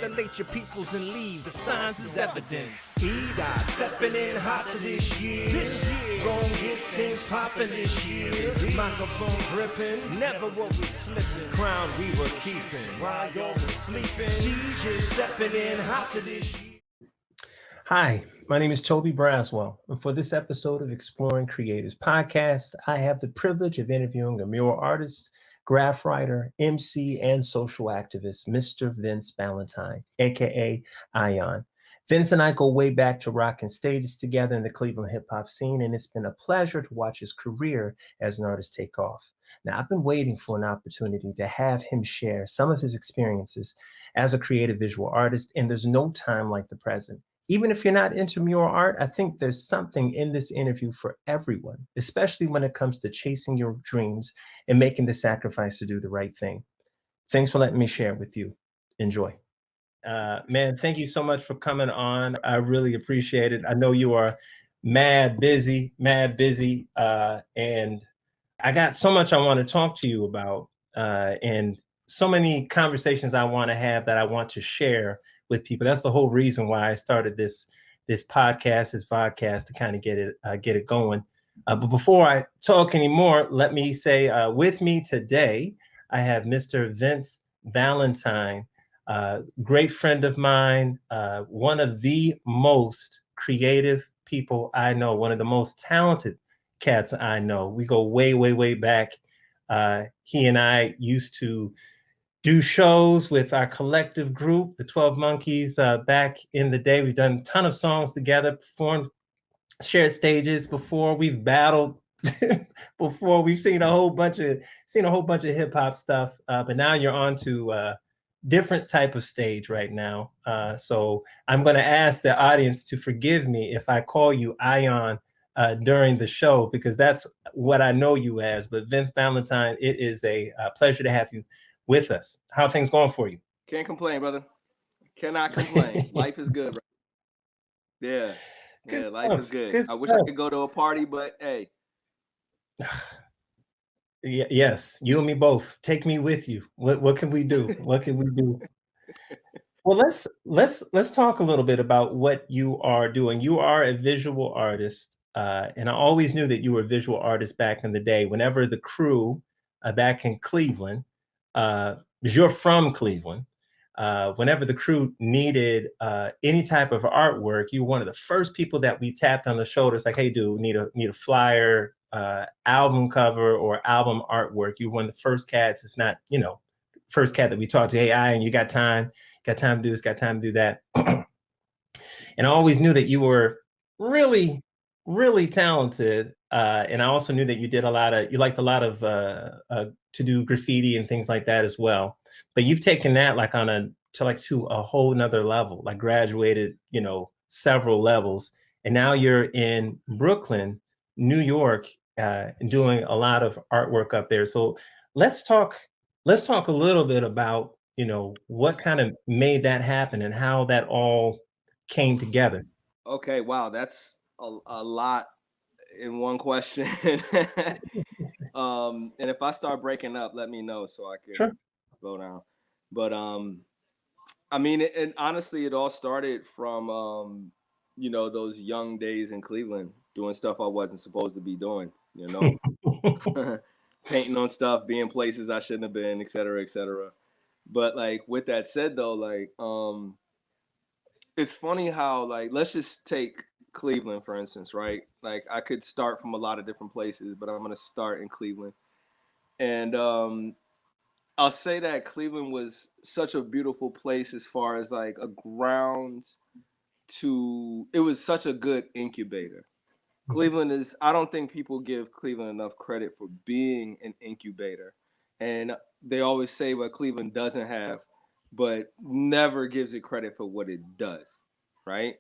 Delete your peoples and leave, the signs is evidence. E-Dot stepping in hot to this year. Gon' get things popping this year. Microphone gripping, never will we slipping. Crown we were keeping, while y'all was sleeping. CJ stepping in hot to this year. Hi, my name is Toby Braswell, and for this episode of Exploring Creatives podcast, I have the privilege of interviewing a mural artist, graph writer, MC, and social activist, Mr. Vince Ballentine, aka Ion. Vince and I go way back to rocking stages together in the Cleveland hip-hop scene, and it's been a pleasure to watch his career as an artist take off. Now, I've been waiting for an opportunity to have him share some of his experiences as a creative visual artist, and there's no time like the present. Even if you're not into mural art, I think there's something in this interview for everyone, especially when it comes to chasing your dreams and making the sacrifice to do the right thing. Thanks for letting me share with you. Enjoy. Man, thank you so much for coming on. I really appreciate it. I know you are mad busy, and I got so much I want to talk to you about, and so many conversations I want to have that I want to share with people. That's the whole reason why I started this podcast, this Vodcast, to kind of get it going. But before I talk anymore, let me say with me today, I have Mr. Vince Ballentine, great friend of mine, one of the most creative people I know, one of the most talented cats I know. We go way, way, way back. He and I used to do shows with our collective group, the 12 Monkeys, back in the day. We've done a ton of songs together, performed, shared stages before. We've battled before. We've seen a whole bunch of hip hop stuff. But now you're on to different type of stage right now. So I'm going to ask the audience to forgive me if I call you Ion during the show, because that's what I know you as. But Vince Ballentine, it is a pleasure to have you with us. How are things going for you? Can't complain, brother. Cannot complain. Life is good, bro. Yeah, life is good. I wish I could go to a party, but hey. Yes, you and me both. Take me with you. What can we do? What can we do? Well, let's talk a little bit about what you are doing. You are a visual artist, and I always knew that you were a visual artist back in the day. Whenever the crew back in Cleveland, you're from Cleveland, whenever the crew needed any type of artwork, you were one of the first people that we tapped on the shoulders, like, "Hey, dude, need a flyer, album cover, or album artwork." You were one of the first cats, if not, first cat that we talked to. "Hey, Ian, you got time? Got time to do this? Got time to do that?" And I always knew that you were really, really talented. And I also knew that you liked a lot of to do graffiti and things like that as well. But you've taken that to a whole nother level, like graduated, several levels. And now you're in Brooklyn, New York, and doing a lot of artwork up there. So let's talk a little bit about, what kind of made that happen and how that all came together. Okay, wow, that's a lot in one question. And if I start breaking up, let me know so I can slow down. But I mean, and honestly, it all started from those young days in Cleveland, doing stuff I wasn't supposed to be doing, painting on stuff, being places I shouldn't have been, et cetera, et cetera. But like, with that said though, like it's funny how, like, let's just take Cleveland for instance, right? Like, I could start from a lot of different places, but I'm gonna start in Cleveland. And I'll say that Cleveland was such a beautiful place as far as like a grounds it was such a good incubator. Cleveland I don't think people give Cleveland enough credit for being an incubator. And they always say what Cleveland doesn't have, but never gives it credit for what it does, right?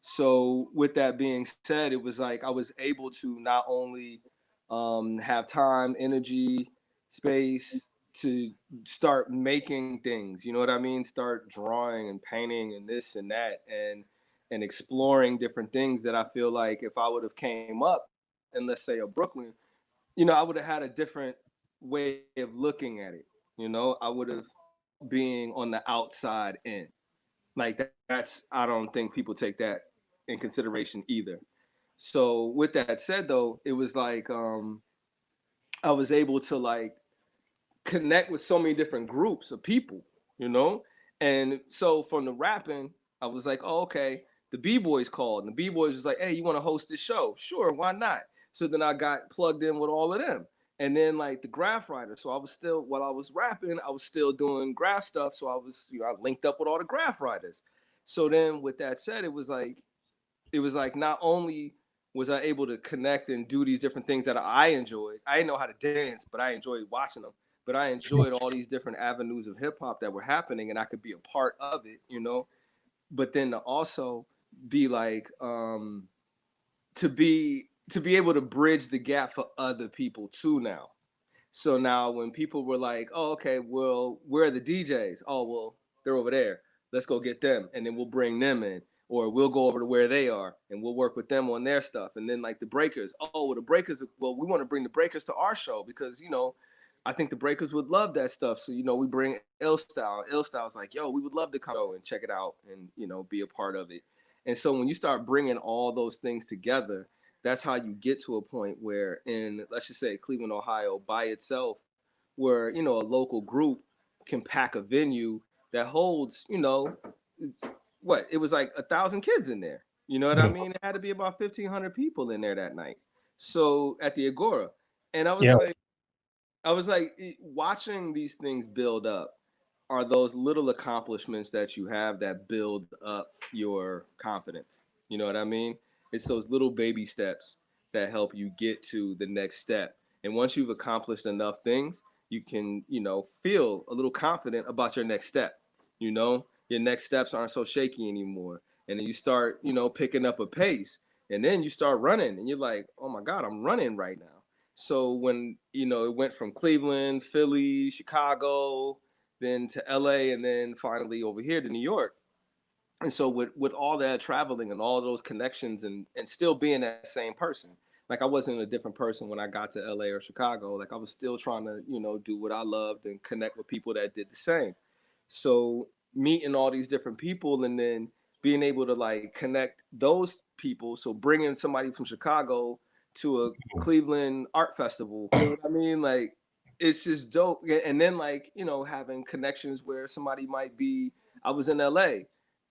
So with that being said, it was like I was able to not only have time, energy, space to start making things, you know what I mean? Start drawing and painting and this and that, and exploring different things that I feel like if I would have came up in, let's say, a Brooklyn, I would have had a different way of looking at it. I would have being on the outside in. Like that's I don't think people take that in consideration either. So with that said though, it was like I was able to like connect with so many different groups of people, you know? And so from the rapping, I was like, oh, okay. The B-Boys called, and the B-Boys was like, hey, you want to host this show? Sure, why not? So then I got plugged in with all of them. And then like the graph writer. So I was still, while I was rapping, I was still doing graph stuff. So I was, I linked up with all the graph writers. So then with that said, it was like not only was I able to connect and do these different things that I enjoyed. I didn't know how to dance, but I enjoyed watching them. But I enjoyed all these different avenues of hip hop that were happening, and I could be a part of it, But then to also be like, to be able to bridge the gap for other people too now. So now when people were like, oh, okay, well, where are the DJs? Oh, well, they're over there. Let's go get them. And then we'll bring them in. Or we'll go over to where they are and we'll work with them on their stuff. And then like the breakers. Oh, well, the breakers, well, we want to bring the breakers to our show because, I think the breakers would love that stuff. So, we bring Ill Style. Ill Style's like, yo, we would love to come and check it out and, be a part of it. And so when you start bringing all those things together, that's how you get to a point where in, let's just say, Cleveland, Ohio by itself, where a local group can pack a venue that holds, what, it was like 1,000 kids in there. You know what I mean? It had to be about 1,500 people in there that night. So at the Agora. And Yeah. I was like watching these things build up are those little accomplishments that you have that build up your confidence. You know what I mean? It's those little baby steps that help you get to the next step. And once you've accomplished enough things, you can, feel a little confident about your next step. Your next steps aren't so shaky anymore. And then you start, picking up a pace. And then you start running and you're like, oh my God, I'm running right now. So when, it went from Cleveland, Philly, Chicago, then to LA, and then finally over here to New York. And so with all that traveling and all those connections and still being that same person, like I wasn't a different person when I got to LA or Chicago. Like I was still trying to, do what I loved and connect with people that did the same. So meeting all these different people and then being able to like connect those people. So bringing somebody from Chicago to a Cleveland art festival, you know what I mean? Like it's just dope. And then like, having connections where somebody might be, I was in LA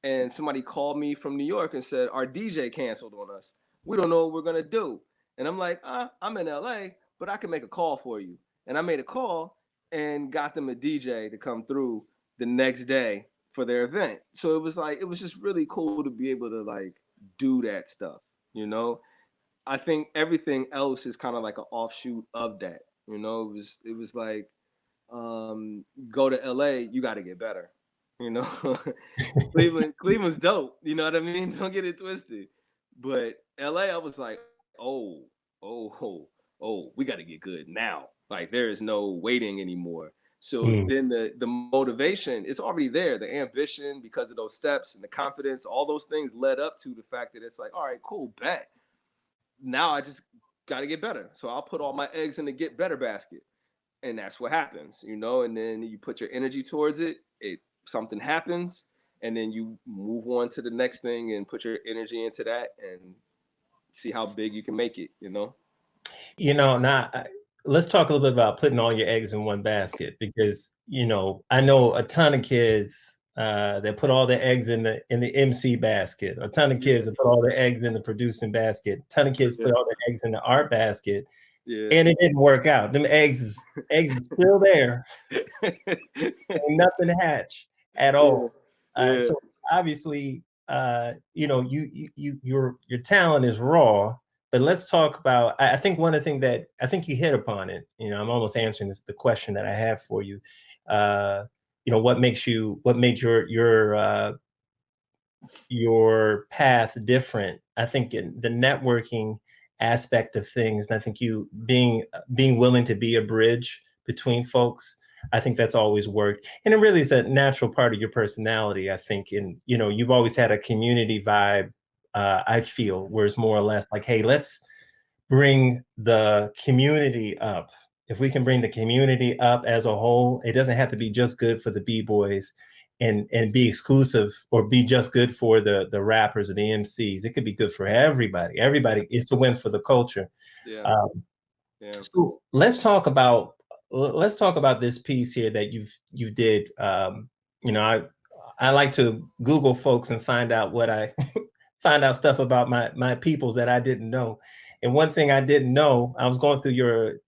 and somebody called me from New York and said, our DJ canceled on us. We don't know what we're going to do. And I'm like, I'm in LA, but I can make a call for you. And I made a call and got them a DJ to come through the next day for their event. So it was just really cool to be able to like do that stuff, I think everything else is kind of like an offshoot of that. It was like go to LA, you got to get better. Cleveland's dope. You know what I mean? Don't get it twisted. But LA, I was like, oh, we got to get good now. Like there is no waiting anymore. So then the motivation, it's already there. The ambition because of those steps and the confidence, all those things led up to the fact that it's like, all right, cool, bet. Now I just got to get better. So I'll put all my eggs in the get better basket. And that's what happens, and then you put your energy towards it, something happens, and then you move on to the next thing and put your energy into that and see how big you can make it, Now let's talk a little bit about putting all your eggs in one basket because, I know a ton of kids that put all their eggs in the MC basket, a ton of kids that put all their eggs in the producing basket, a ton of kids put all their eggs in the art basket. Yeah. And it didn't work out. Them eggs is still there. Ain't nothing hatch at all. Yeah. So obviously, your talent is raw. But let's talk about. I think one of the things that I think you hit upon it. I'm almost answering the question that I have for you. What made your path different? I think in the networking aspect of things, and I think you being willing to be a bridge between folks, I think that's always worked, and it really is a natural part of your personality. I think, and you've always had a community vibe. I feel where it's more or less like, hey, let's bring the community up. If we can bring the community up as a whole, it doesn't have to be just good for the B-boys. and be exclusive or be just good for the rappers or the MCs. It could be good for everybody. Everybody is to win for the culture. Yeah. So let's talk about this piece here that you did. You know, I like to Google folks and find out what I find out stuff about my peoples that I didn't know. And one thing I didn't know, I was going through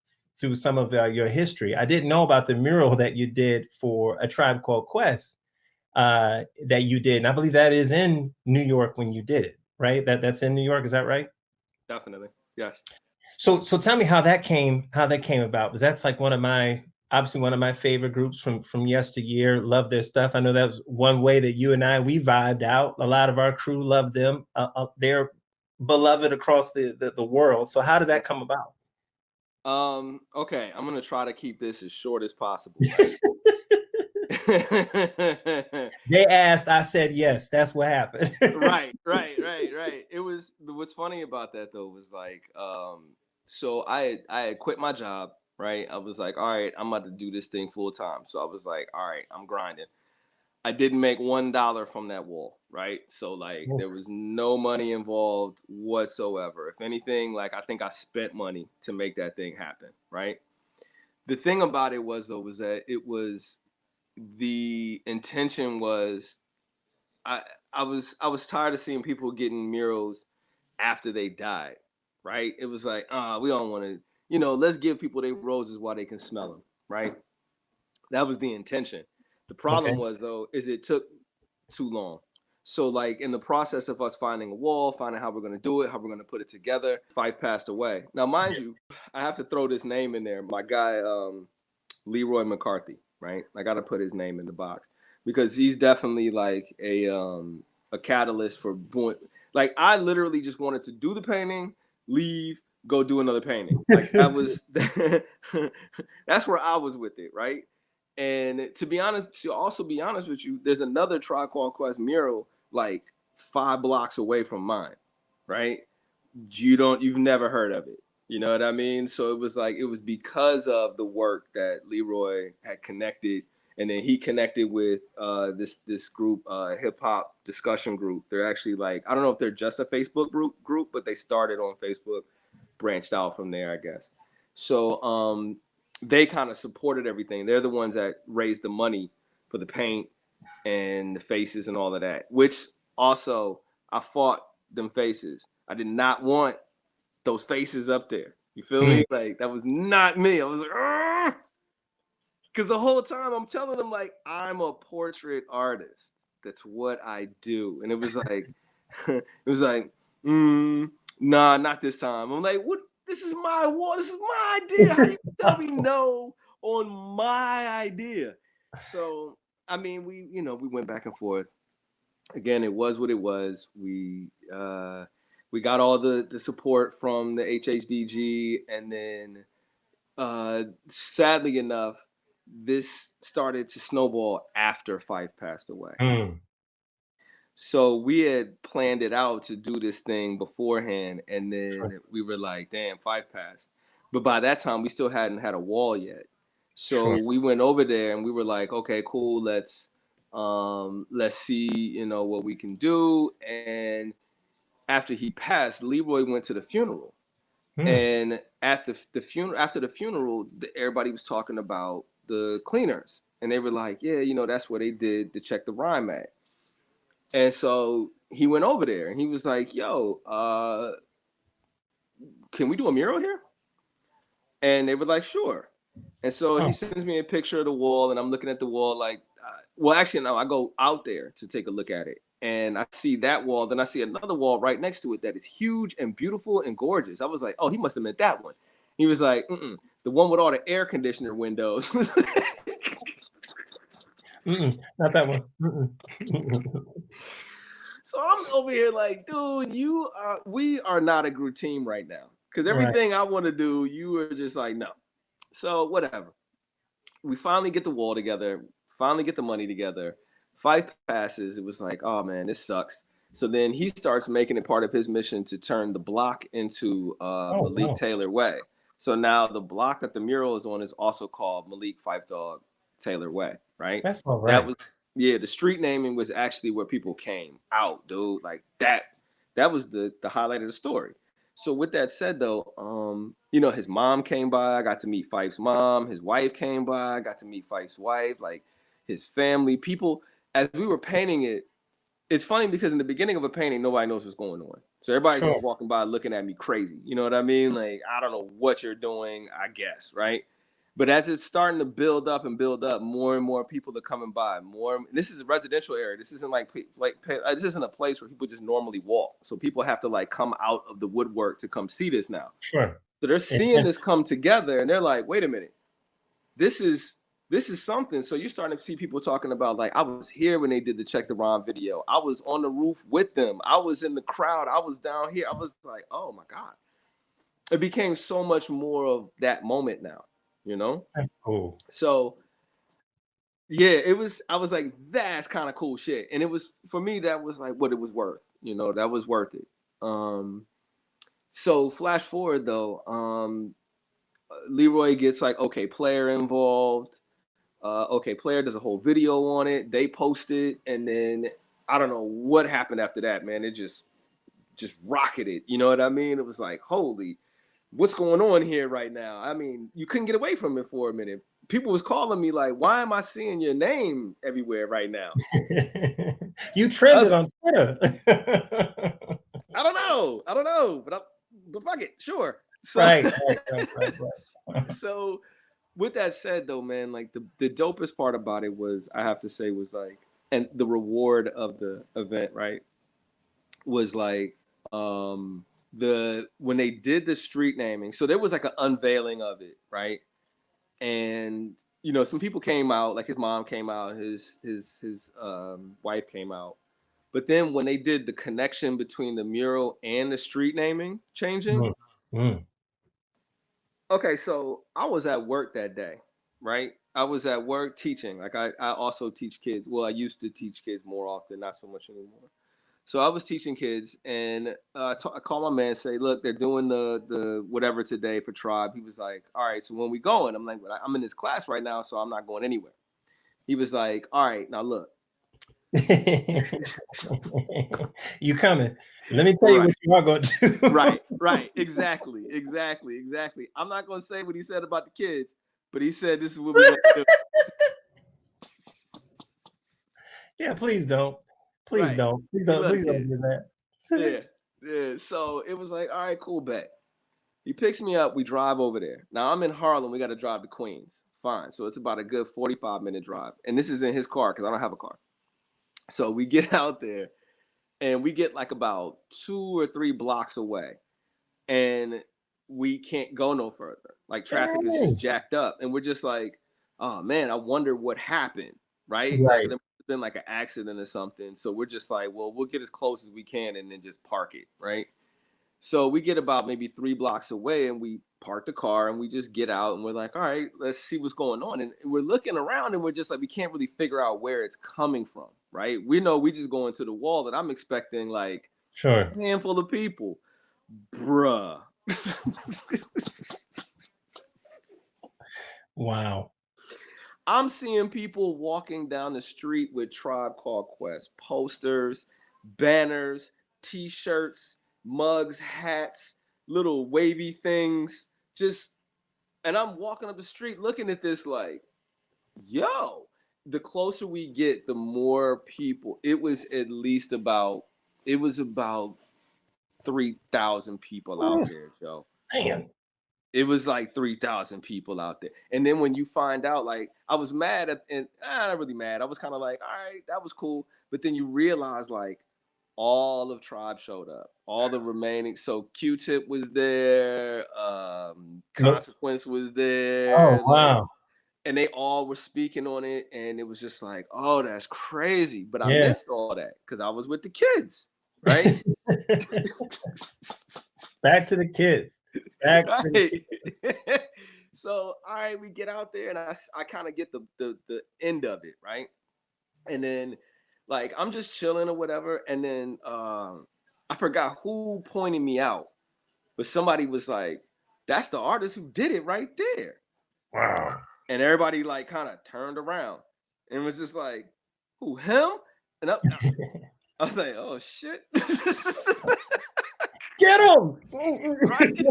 some of your history. I didn't know about the mural that you did for A Tribe Called Quest that you did. And I believe that is in New York when you did it, right? That's in New York. Is that right? Definitely. Yes. So tell me how that came about. Because that's like obviously one of my favorite groups from yesteryear. Love their stuff. I know that was one way that you and we vibed out. A lot of our crew loved them. They're beloved across the world. So how did that come about? Okay, I'm gonna try to keep this as short as possible. They asked, I said yes. That's what happened. Right. It was, what's funny about that though was like, so I had quit my job, right? I was like, all right, I'm about to do this thing full time. So I was like, all right, I'm grinding. I didn't make $1 from that wall, right? So like there was no money involved whatsoever. If anything, like I think I spent money to make that thing happen, right? The thing about it was though was that the intention was I was tired of seeing people getting murals after they died, right? It was like, we don't want to, let's give people their roses while they can smell them, right? That was the intention. The problem was though, is it took too long. So like in the process of us finding a wall, finding how we're going to do it, how we're going to put it together, Fife passed away. Now, mind you, I have to throw this name in there. My guy, Leroy McCarthy, right? I got to put his name in the box because he's definitely like a catalyst for like I literally just wanted to do the painting, leave, go do another painting. Like that was that's where I was with it, right? And to also be honest with you, there's another Tribe Called Quest mural like 5 blocks away from mine, right? You've never heard of it. You know what I mean? So it was because of the work that Leroy had connected, and then he connected with this group, hip hop discussion group. They're actually like, I don't know if they're just a Facebook group, but they started on Facebook, branched out from there, I guess. So they kind of supported everything. They're the ones that raised the money for the paint and the faces and all of that, which also I fought them faces. I did not want those faces up there. You feel me? Like that was not me. I was like, because the whole time I'm telling them like I'm a portrait artist. That's what I do. And it was like, nah, not this time. I'm like, what? This is my wall. This is my idea. How you tell me no on my idea? So I mean, we went back and forth. Again, it was what it was. We got all the support from the HHDG, and then sadly enough, this started to snowball after Fife passed away. So we had planned it out to do this thing beforehand, and then we were like, damn, Fife passed. But by that time, we still hadn't had a wall yet. So we went over there and we were like, okay, cool, let's see, what we can do. And after he passed, Leroy went to the funeral. And at the funeral, after the funeral, everybody was talking about the cleaners. And they were like, yeah, that's what they did to check the rhyme at. And so he went over there and he was like, yo, can we do a mural here? And they were like, sure. And so he sends me a picture of the wall, and I'm looking at the wall like, well, actually, no, I go out there to take a look at it. And I see that wall. Then I see another wall right next to it that is huge and beautiful and gorgeous. I was like, oh, he must have meant that one. He was like, the one with all the air conditioner windows. Not that one. So I'm over here like, dude, we are not a group team right now. Because everything I want to do, you are just like, no. So whatever. We finally get the wall together, finally get the money together. Fife passes. It was like, oh man, this sucks. So then he starts making it part of his mission to turn the block into Malik Taylor Way. So now the block that the mural is on is also called Malik Fife Dog Taylor Way, right? That's all right. Yeah, the street naming was actually where people came out, dude. Like that was the highlight of the story. So with that said though, you know, his mom came by, I got to meet Fife's mom, his wife came by, I got to meet Fife's wife, like his family, people as we were painting it. It's funny because in the beginning of a painting, nobody knows what's going on. So everybody's Sure. just walking by looking at me crazy. You know what I mean? Like, I don't know what you're doing, I guess, right? But as it's starting to build up and build up, more and more people are coming by. This is a residential area. This isn't this isn't a place where people just normally walk. So people have to like come out of the woodwork to come see this now. Sure. So they're seeing this come together, and they're like, "Wait a minute, this is something." So you're starting to see people talking about like, I was here when they did the Check the Ron video. I was on the roof with them. I was in the crowd. I was down here. I was like, oh my God. It became so much more of that moment now, you know? That's cool. So yeah, I was like, that's kind of cool shit. And it was, for me, that was like what it was worth, you know, that was worth it. So flash forward though, Leroy gets like, okay, player involved. Okay, player does a whole video on it. They post it, and then I don't know what happened after that, man. It just rocketed. You know what I mean? It was like, holy, what's going on here right now? I mean, you couldn't get away from it for a minute. People was calling me like, why am I seeing your name everywhere right now? You trended on Twitter. I don't know, but fuck it, sure. So, Right. So with that said though, man, like the dopest part about it was, I have to say, was like, and the reward of the event, right, was like when they did the street naming. So there was like an unveiling of it, right? And you know, some people came out, like his mom came out, his wife came out. But then when they did the connection between the mural and the street naming changing, okay, so I was at work that day, right? I was at work teaching. Like I also teach kids. Well, I used to teach kids more often, not so much anymore. So I was teaching kids, and I called my man and say, look, they're doing the whatever today for Tribe. He was like, all right, so when we going? I'm like, well, I'm in this class right now, so I'm not going anywhere. He was like, all right, now look. You coming? Let me tell you what you are going to do. Right. Exactly. I'm not going to say what he said about the kids, but he said this is what we're going to do. Yeah, please don't. Please don't do that. Yeah. So it was like, all right, cool, bet. He picks me up. We drive over there. Now I'm in Harlem. We got to drive to Queens. Fine. So it's about a good 45-minute drive. And this is in his car because I don't have a car. So we get out there and we get like about 2 or 3 blocks away. And we can't go no further. Like traffic is just jacked up. And we're just like, oh man, I wonder what happened. Right? Like, there must have been like an accident or something. So we're just like, well, we'll get as close as we can and then just park it. Right? So we get about maybe 3 blocks away and we park the car and we just get out and we're like, all right, let's see what's going on. And we're looking around and we're just like, we can't really figure out where it's coming from. Right? We know we just go into the wall that I'm expecting like a handful of people. Bruh. Wow. I'm seeing people walking down the street with Tribe Called Quest posters, banners, t-shirts, mugs, hats, little wavy things, and I'm walking up the street looking at this like, yo, the closer we get, the more people. It was about 3,000 people out there, Joe. Man. It was like 3,000 people out there. And then when you find out, like, I was mad not really mad. I was kind of like, all right, that was cool. But then you realize, like, all of Tribe showed up. All the remaining. So Q-Tip was there. Consequence was there. Oh, wow. And they all were speaking on it. And it was just like, oh, that's crazy. But I missed all that because I was with the kids. Right? Back to the kids. So, all right, we get out there and I kind of get the end of it, right? And then like I'm just chilling or whatever. And then I forgot who pointed me out, but somebody was like, that's the artist who did it right there. Wow. And everybody like kind of turned around and was just like, who, him? And I was like, oh shit. Get him! Right?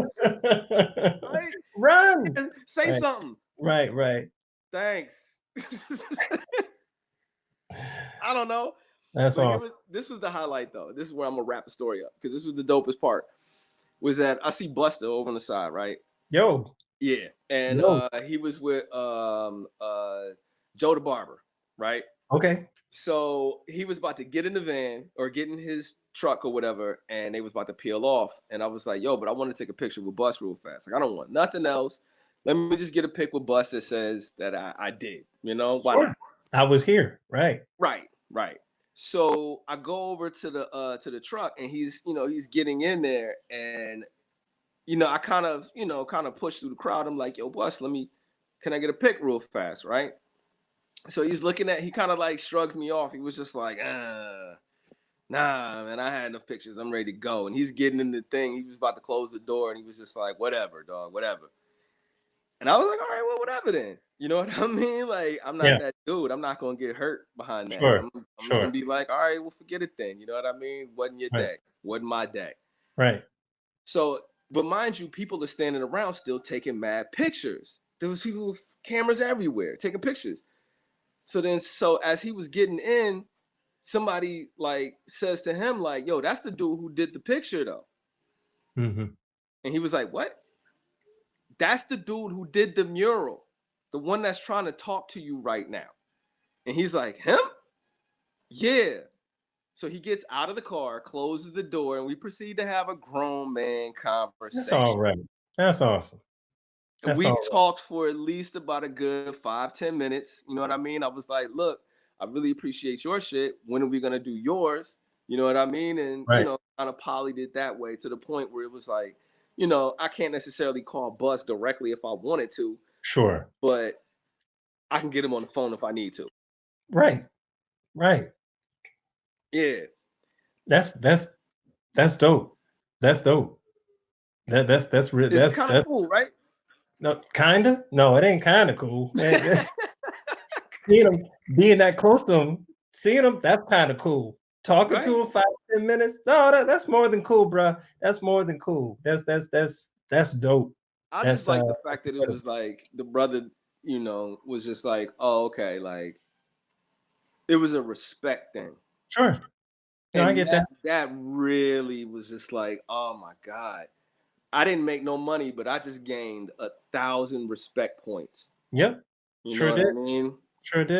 Right? Run! Say Right. something. Right. Thanks. I don't know. That's all. This was the highlight though. This is where I'm gonna wrap the story up because this was the dopest part. Was that I see Buster over on the side, right? Yo. Yeah, and he was with Joe the barber, right? Okay. So he was about to get in the van or get in his truck or whatever, and they was about to peel off. And I was like, yo, but I want to take a picture with Bus real fast. Like, I don't want nothing else. Let me just get a pic with Bus that says that I did. You know, why not? I was here. Right. Right. So I go over to the truck, and he's getting in there, and I kind of push through the crowd. I'm like, yo, Bus, can I get a pic real fast, right? So he's looking at, he kind of like shrugs me off. He was just like, nah, man, I had enough pictures. I'm ready to go. And he's getting in the thing. He was about to close the door, and he was just like, whatever, dog, whatever. And I was like, all right, well, whatever then. You know what I mean? Like, I'm not that dude. I'm not going to get hurt behind that. Sure. I'm just going to be like, all right, well, forget it then. You know what I mean? Wasn't your day. Wasn't my day. Right. So, but mind you, people are standing around still taking mad pictures. There was people with cameras everywhere taking pictures. So as he was getting in, somebody like says to him like, yo, that's the dude who did the picture though. Mm-hmm. And he was like, what? That's the dude who did the mural, the one that's trying to talk to you right now. And he's like, him? Yeah. So he gets out of the car, closes the door, and we proceed to have a grown man conversation. That's all right. That's awesome. And we talked for at least about a good 5-10 minutes. You know what I mean? I was like, look, I really appreciate your shit. When are we going to do yours? You know what I mean? And, kind of polyed it that way to the point where it was like, I can't necessarily call Buzz directly if I wanted to. Sure. But I can get him on the phone if I need to. Right. Yeah. That's dope. That's dope. That's really, it's kind of cool, right? No, kinda. No, it ain't kind of cool. Seeing him, being that close to him, seeing him, that's kind of cool. Talking to him 5-10 minutes, no, that's more than cool, bro. That's more than cool. That's dope. I just like the fact that it was like the brother, was just like, oh, okay, like it was a respect thing. Sure. No, I get that. That really was just like, oh my God. I didn't make no money, but I just gained 1,000 respect points. Yep. You know what I mean? Sure did.